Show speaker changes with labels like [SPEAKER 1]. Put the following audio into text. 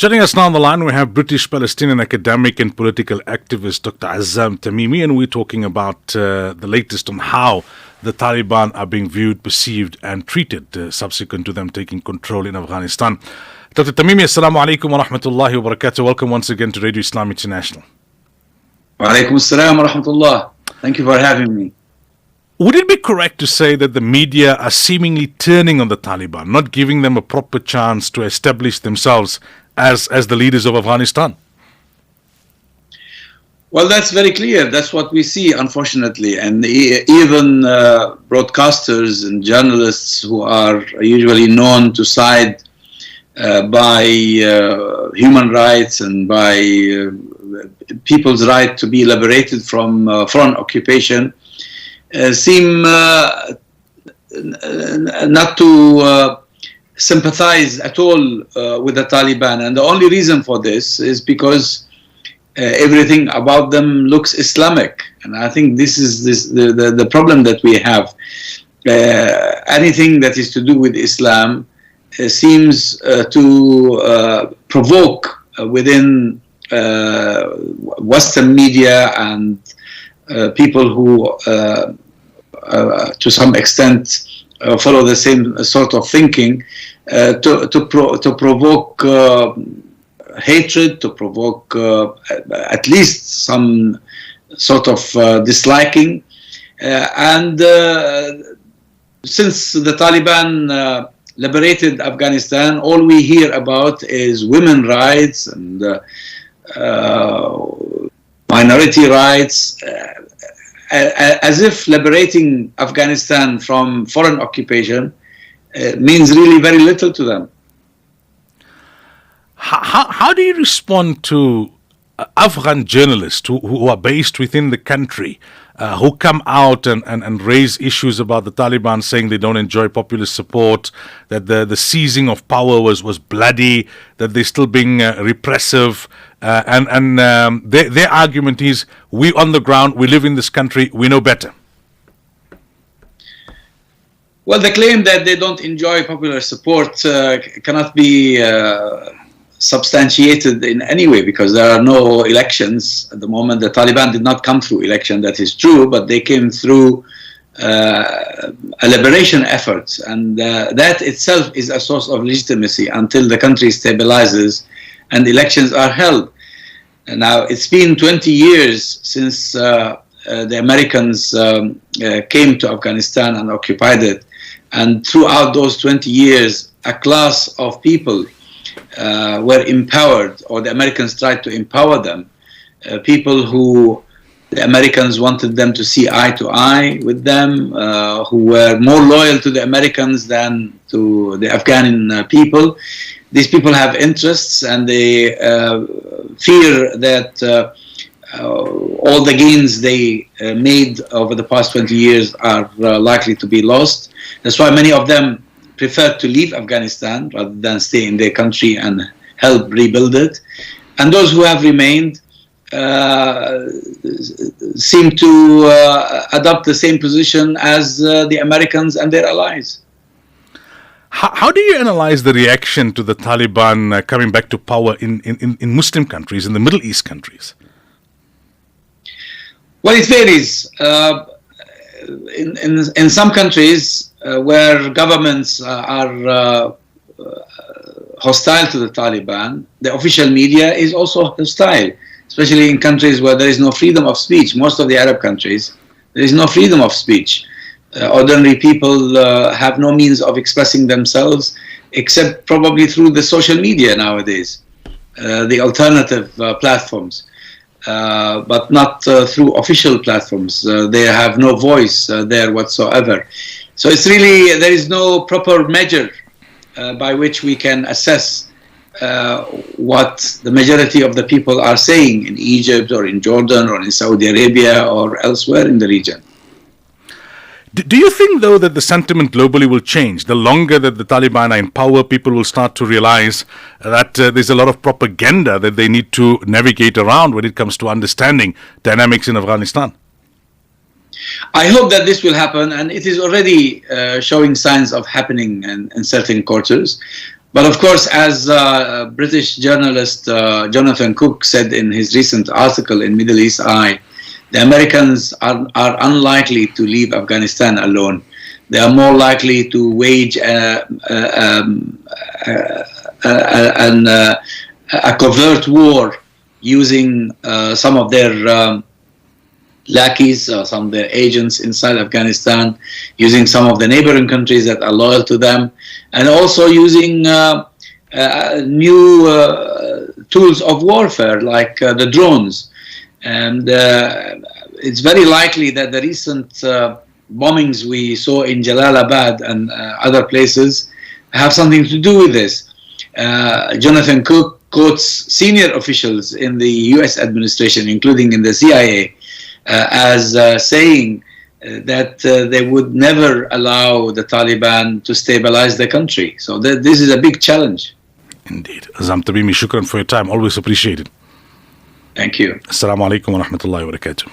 [SPEAKER 1] Joining us now on the line, we have British Palestinian academic and political activist Dr. Azzam Tamimi, and we're talking about the latest on how the Taliban are being viewed, perceived, and treated subsequent to them taking control in Afghanistan. Dr. Tamimi, assalamu alaikum wa rahmatullahi wa barakatuh. Welcome once again to Radio Islam International.
[SPEAKER 2] Wa alaikum assalam wa rahmatullah. Thank you for having me.
[SPEAKER 1] Would it be correct to say that the media are seemingly turning on the Taliban, not giving them a proper chance to establish themselves as the leaders of Afghanistan?
[SPEAKER 2] Well, that's very clear. That's what we see, unfortunately. And even broadcasters and journalists who are usually known to side by human rights and by people's right to be liberated from foreign occupation seem not to sympathize at all with the Taliban. And the only reason for this is because everything about them looks Islamic. And I think this is the problem that we have. Anything that is to do with Islam seems to provoke within Western media and people who to some extent follow the same sort of thinking, to provoke hatred, to provoke at least some sort of disliking. And since the Taliban liberated Afghanistan, all we hear about is women's rights and minority rights, as if liberating Afghanistan from foreign occupation means really very little to them.
[SPEAKER 1] How do you respond to Afghan journalists who are based within the country, who come out and raise issues about the Taliban, saying they don't enjoy popular support, that the seizing of power was bloody, that they're still being repressive, and their argument is, we on the ground, we live in this country, we know better.
[SPEAKER 2] Well, the claim that they don't enjoy popular support cannot be substantiated in any way, because there are no elections at the moment. The Taliban did not come through election, that is true, but they came through a liberation effort, and that itself is a source of legitimacy until the country stabilizes and elections are held. And now it's been 20 years since the Americans came to Afghanistan and occupied it, and throughout those 20 years a class of people were empowered, or the Americans tried to empower them, people who the Americans wanted them to see eye to eye with them, who were more loyal to the Americans than to the Afghan people. These people have interests, and they fear that all the gains they made over the past 20 years are likely to be lost. That's why many of them prefer to leave Afghanistan rather than stay in their country and help rebuild it. And those who have remained seem to adopt the same position as the Americans and their allies.
[SPEAKER 1] How do you analyze the reaction to the Taliban coming back to power in Muslim countries, in the Middle East countries?
[SPEAKER 2] Well, it varies. In some countries where governments are hostile to the Taliban, the official media is also hostile, especially in countries where there is no freedom of speech. Most of the Arab countries, there is no freedom of speech. Ordinary people have no means of expressing themselves except probably through the social media nowadays, the alternative platforms, but not through official platforms. They have no voice there whatsoever. So it's really, there is no proper measure by which we can assess what the majority of the people are saying in Egypt or in Jordan or in Saudi Arabia or elsewhere in the region.
[SPEAKER 1] Do you think, though, that the sentiment globally will change? The longer that the Taliban are in power, people will start to realize that there's a lot of propaganda that they need to navigate around when it comes to understanding dynamics in Afghanistan.
[SPEAKER 2] I hope that this will happen, and it is already showing signs of happening in certain quarters. But of course, as British journalist Jonathan Cook said in his recent article in Middle East Eye, the Americans are unlikely to leave Afghanistan alone. They are more likely to wage a covert war using some of their lackeys, some of their agents inside Afghanistan, using some of the neighboring countries that are loyal to them, and also using new tools of warfare like the drones. And it's very likely that the recent bombings we saw in Jalalabad and other places have something to do with this. Jonathan Cook quotes senior officials in the US administration, including in the CIA, as saying that they would never allow the Taliban to stabilize the country. So this is a big challenge.
[SPEAKER 1] Indeed. Azzam Tamimi, shukran for your time. Always appreciated.
[SPEAKER 2] Thank you.
[SPEAKER 1] Assalamu alaikum wa rahmatullahi wa barakatuh.